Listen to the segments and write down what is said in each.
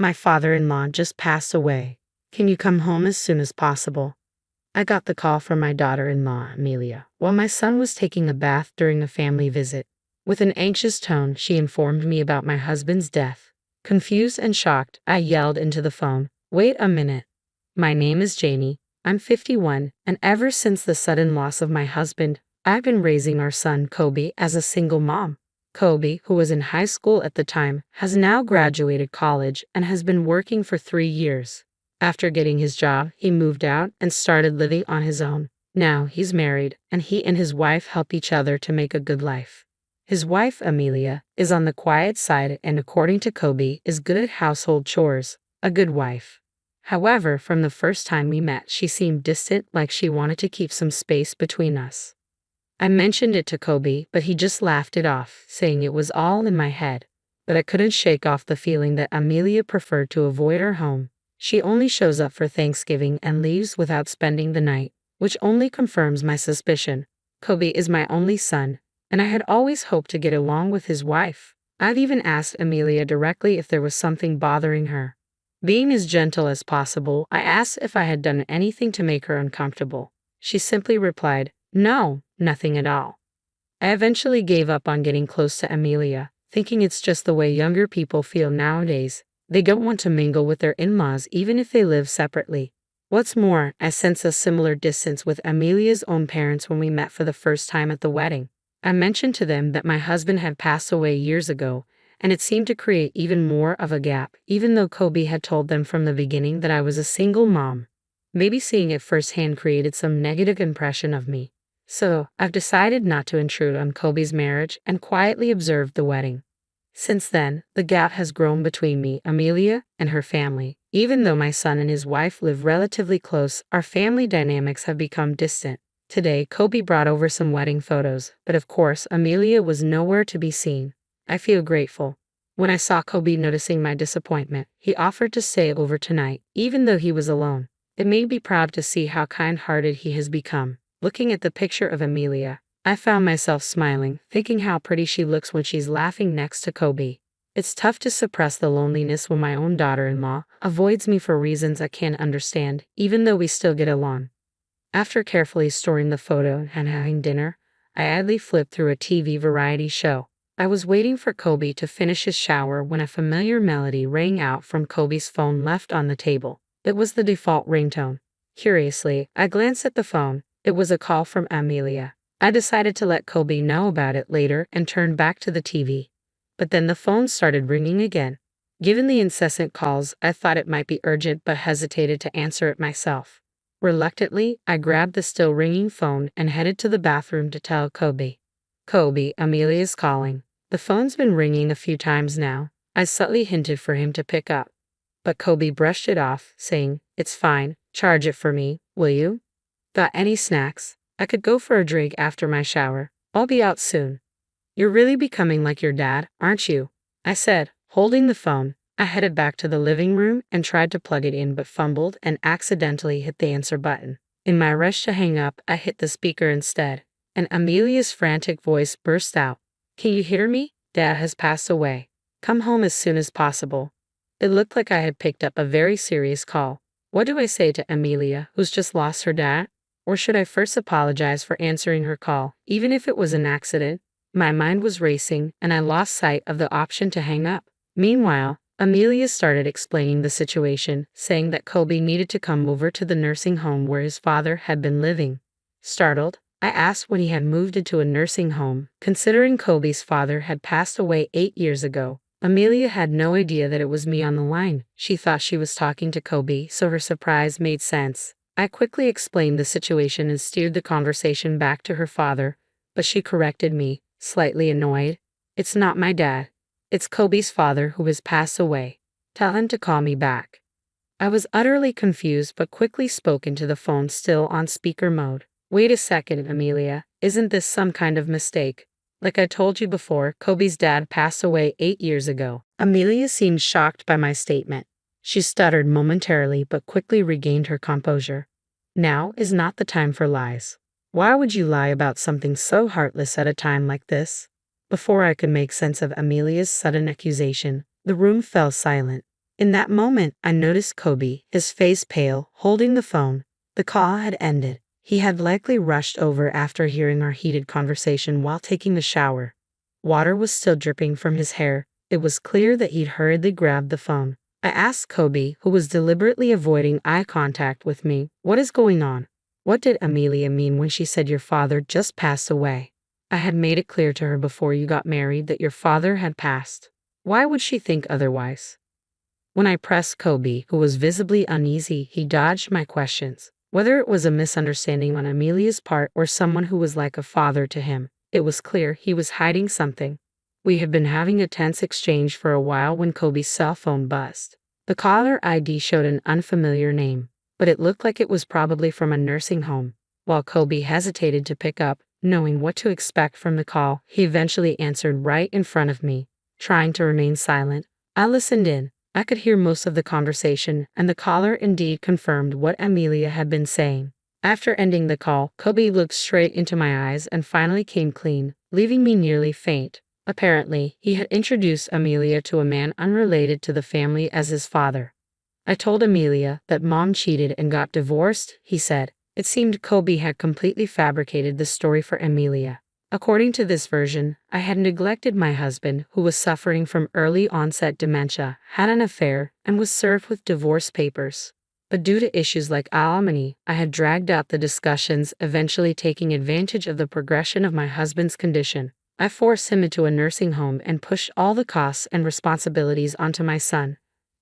My father-in-law just passed away. Can you come home as soon as possible? I got the call from my daughter-in-law, Amelia, while my son was taking a bath during a family visit. With an anxious tone, she informed me about my husband's death. Confused and shocked, I yelled into the phone, "Wait a minute. My name is Janie. I'm 51, and ever since the sudden loss of my husband, I've been raising our son, Kobe, as a single mom." Kobe, who was in high school at the time, has now graduated college and has been working for 3 years. After getting his job, he moved out and started living on his own. Now he's married, and he and his wife help each other to make a good life. His wife, Amelia, is on the quiet side and, according to Kobe, is good at household chores, a good wife. However, from the first time we met, she seemed distant, like she wanted to keep some space between us. I mentioned it to Kobe, but he just laughed it off, saying it was all in my head. But I couldn't shake off the feeling that Amelia preferred to avoid our home. She only shows up for Thanksgiving and leaves without spending the night, which only confirms my suspicion. Kobe is my only son, and I had always hoped to get along with his wife. I'd even asked Amelia directly if there was something bothering her. Being as gentle as possible, I asked if I had done anything to make her uncomfortable. She simply replied, "No, nothing at all." I eventually gave up on getting close to Amelia, thinking it's just the way younger people feel nowadays. They don't want to mingle with their in-laws even if they live separately. What's more, I sense a similar distance with Amelia's own parents when we met for the first time at the wedding. I mentioned to them that my husband had passed away years ago, and it seemed to create even more of a gap, even though Kobe had told them from the beginning that I was a single mom. Maybe seeing it firsthand created some negative impression of me. So, I've decided not to intrude on Kobe's marriage and quietly observed the wedding. Since then, the gap has grown between me, Amelia, and her family. Even though my son and his wife live relatively close, our family dynamics have become distant. Today, Kobe brought over some wedding photos, but of course, Amelia was nowhere to be seen. I feel grateful. When I saw Kobe noticing my disappointment, he offered to stay over tonight, even though he was alone. It made me proud to see how kind-hearted he has become. Looking at the picture of Amelia, I found myself smiling, thinking how pretty she looks when she's laughing next to Kobe. It's tough to suppress the loneliness when my own daughter-in-law avoids me for reasons I can't understand, even though we still get along. After carefully storing the photo and having dinner, I idly flipped through a TV variety show. I was waiting for Kobe to finish his shower when a familiar melody rang out from Kobe's phone left on the table. It was the default ringtone. Curiously, I glanced at the phone. It was a call from Amelia. I decided to let Kobe know about it later and turned back to the TV. But then the phone started ringing again. Given the incessant calls, I thought it might be urgent but hesitated to answer it myself. Reluctantly, I grabbed the still ringing phone and headed to the bathroom to tell Kobe. "Kobe, Amelia's calling." The phone's been ringing a few times now. I subtly hinted for him to pick up. But Kobe brushed it off, saying, "It's fine, charge it for me, will you?" "Got any snacks? I could go for a drink after my shower. I'll be out soon." "You're really becoming like your dad, aren't you?" I said, holding the phone. I headed back to the living room and tried to plug it in but fumbled and accidentally hit the answer button. In my rush to hang up, I hit the speaker instead, and Amelia's frantic voice burst out. "Can you hear me? Dad has passed away. Come home as soon as possible." It looked like I had picked up a very serious call. What do I say to Amelia, who's just lost her dad? Or should I first apologize for answering her call, even if it was an accident? My mind was racing, and I lost sight of the option to hang up. Meanwhile, Amelia started explaining the situation, saying that Kobe needed to come over to the nursing home where his father had been living. Startled, I asked when he had moved into a nursing home, considering Kobe's father had passed away 8 years ago. Amelia had no idea that it was me on the line. She thought she was talking to Kobe, so her surprise made sense. I quickly explained the situation and steered the conversation back to her father, but she corrected me, slightly annoyed. "It's not my dad. It's Kobe's father who has passed away. Tell him to call me back." I was utterly confused but quickly spoke into the phone still on speaker mode. "Wait a second, Amelia. Isn't this some kind of mistake? Like I told you before, Kobe's dad passed away 8 years ago." Amelia seemed shocked by my statement. She stuttered momentarily but quickly regained her composure. "Now is not the time for lies. Why would you lie about something so heartless at a time like this?" Before I could make sense of Amelia's sudden accusation, the room fell silent. In that moment, I noticed Kobe, his face pale, holding the phone. The call had ended. He had likely rushed over after hearing our heated conversation while taking the shower. Water was still dripping from his hair. It was clear that he'd hurriedly grabbed the phone. I asked Kobe, who was deliberately avoiding eye contact with me, "What is going on? What did Amelia mean when she said your father just passed away? I had made it clear to her before you got married that your father had passed. Why would she think otherwise?" When I pressed Kobe, who was visibly uneasy, he dodged my questions. Whether it was a misunderstanding on Amelia's part or someone who was like a father to him, it was clear he was hiding something. We had been having a tense exchange for a while when Kobe's cell phone buzzed. The caller ID showed an unfamiliar name, but it looked like it was probably from a nursing home. While Kobe hesitated to pick up, knowing what to expect from the call, he eventually answered right in front of me. Trying to remain silent, I listened in. I could hear most of the conversation, and the caller indeed confirmed what Amelia had been saying. After ending the call, Kobe looked straight into my eyes and finally came clean, leaving me nearly faint. Apparently, he had introduced Amelia to a man unrelated to the family as his father. I told Amelia that Mom cheated and got divorced, he said. It seemed Kobe had completely fabricated the story for Amelia. According to this version, I had neglected my husband, who was suffering from early onset dementia, had an affair, and was served with divorce papers. But due to issues like alimony, I had dragged out the discussions, eventually taking advantage of the progression of my husband's condition. I forced him into a nursing home and pushed all the costs and responsibilities onto my son.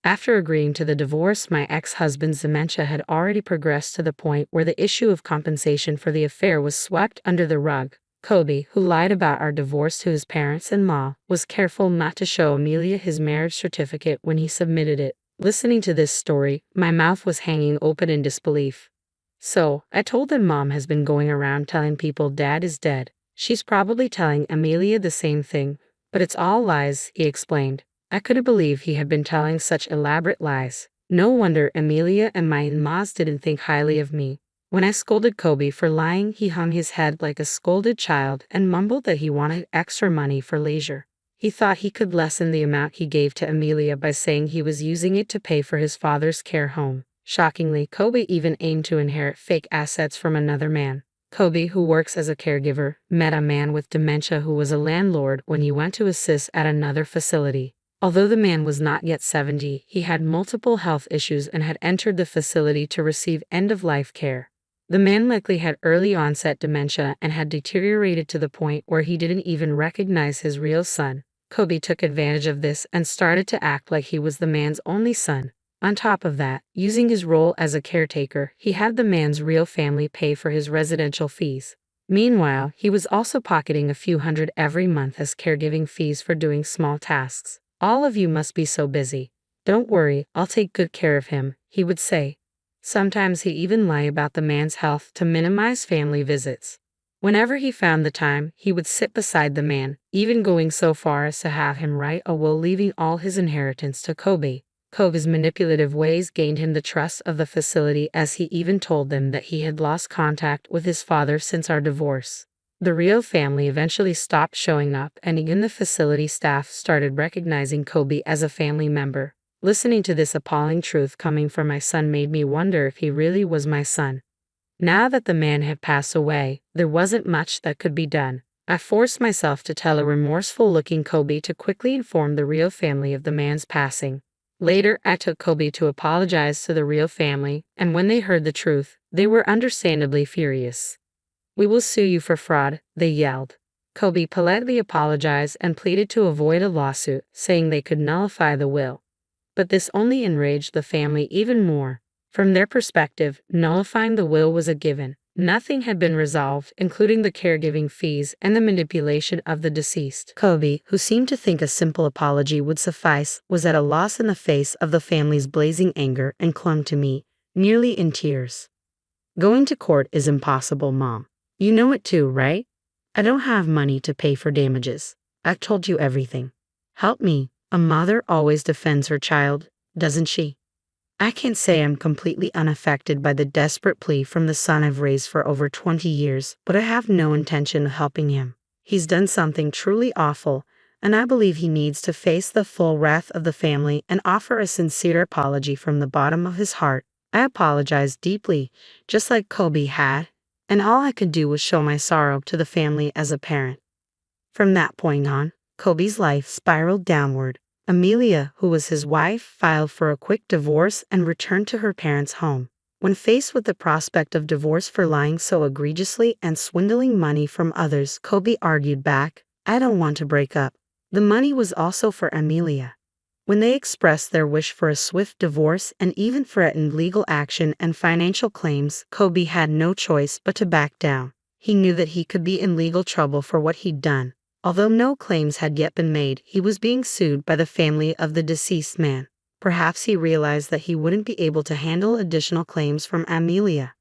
After agreeing to the divorce, my ex-husband's dementia had already progressed to the point where the issue of compensation for the affair was swept under the rug. Kobe, who lied about our divorce to his parents-in-law, was careful not to show Amelia his marriage certificate when he submitted it. Listening to this story, my mouth was hanging open in disbelief. So, I told them Mom has been going around telling people Dad is dead. She's probably telling Amelia the same thing, but it's all lies, he explained. I couldn't believe he had been telling such elaborate lies. No wonder Amelia and my in-laws didn't think highly of me. When I scolded Kobe for lying, he hung his head like a scolded child and mumbled that he wanted extra money for leisure. He thought he could lessen the amount he gave to Amelia by saying he was using it to pay for his father's care home. Shockingly, Kobe even aimed to inherit fake assets from another man. Kobe, who works as a caregiver, met a man with dementia who was a landlord when he went to assist at another facility. Although the man was not yet 70, he had multiple health issues and had entered the facility to receive end-of-life care. The man likely had early onset dementia and had deteriorated to the point where he didn't even recognize his real son. Kobe took advantage of this and started to act like he was the man's only son. On top of that, using his role as a caretaker, he had the man's real family pay for his residential fees. Meanwhile, he was also pocketing a few hundred every month as caregiving fees for doing small tasks. "All of you must be so busy. Don't worry, I'll take good care of him," he would say. Sometimes he even lied about the man's health to minimize family visits. Whenever he found the time, he would sit beside the man, even going so far as to have him write a will leaving all his inheritance to Kobe. Kobe's manipulative ways gained him the trust of the facility, as he even told them that he had lost contact with his father since our divorce. The real family eventually stopped showing up, and even the facility staff started recognizing Kobe as a family member. Listening to this appalling truth coming from my son made me wonder if he really was my son. Now that the man had passed away, there wasn't much that could be done. I forced myself to tell a remorseful-looking Kobe to quickly inform the real family of the man's passing. Later, I took Kobe to apologize to the real family, and when they heard the truth, they were understandably furious. "We will sue you for fraud," they yelled. Kobe politely apologized and pleaded to avoid a lawsuit, saying they could nullify the will. But this only enraged the family even more. From their perspective, nullifying the will was a given. Nothing had been resolved, including the caregiving fees and the manipulation of the deceased. Kobe, who seemed to think a simple apology would suffice, was at a loss in the face of the family's blazing anger and clung to me, nearly in tears. "Going to court is impossible, Mom. You know it too, right? I don't have money to pay for damages. I've told you everything. Help me. A mother always defends her child, doesn't she? I can't say I'm completely unaffected by the desperate plea from the son I've raised for over 20 years, but I have no intention of helping him. He's done something truly awful. and I believe he needs to face the full wrath of the family and offer a sincere apology from the bottom of his heart. I apologized deeply, just like Kobe had, and all I could do was show my sorrow to the family as a parent. From that point on, Kobe's life spiraled downward. Amelia, who was his wife, filed for a quick divorce and returned to her parents' home. When faced with the prospect of divorce for lying so egregiously and swindling money from others, Kobe argued back, "I don't want to break up." The money was also for Amelia. When they expressed their wish for a swift divorce and even threatened legal action and financial claims, Kobe had no choice but to back down. He knew that he could be in legal trouble for what he'd done. Although no claims had yet been made, he was being sued by the family of the deceased man. Perhaps he realized that he wouldn't be able to handle additional claims from Amelia.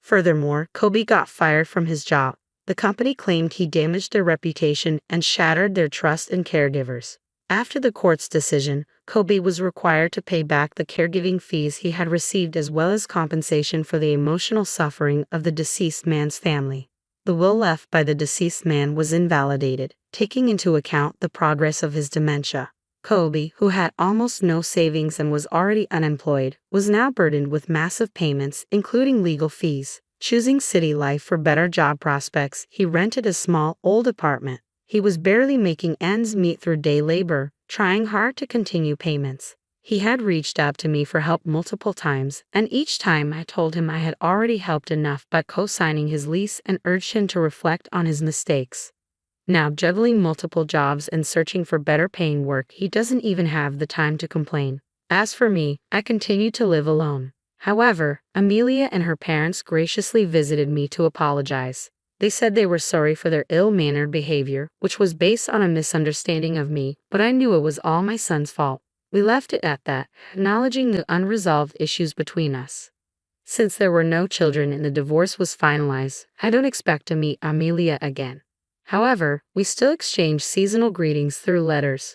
Furthermore, Kobe got fired from his job. The company claimed he damaged their reputation and shattered their trust in caregivers. After the court's decision, Kobe was required to pay back the caregiving fees he had received as well as compensation for the emotional suffering of the deceased man's family. The will left by the deceased man was invalidated, taking into account the progress of his dementia. Kobe, who had almost no savings and was already unemployed, was now burdened with massive payments, including legal fees. Choosing city life for better job prospects, he rented a small, old apartment. He was barely making ends meet through day labor, trying hard to continue payments. He had reached out to me for help multiple times, and each time I told him I had already helped enough by co-signing his lease and urged him to reflect on his mistakes. Now, juggling multiple jobs and searching for better paying work, he doesn't even have the time to complain. As for me, I continue to live alone. However, Amelia and her parents graciously visited me to apologize. They said they were sorry for their ill-mannered behavior, which was based on a misunderstanding of me, but I knew it was all my son's fault. We left it at that, acknowledging the unresolved issues between us. Since there were no children and the divorce was finalized, I don't expect to meet Amelia again. However, we still exchange seasonal greetings through letters.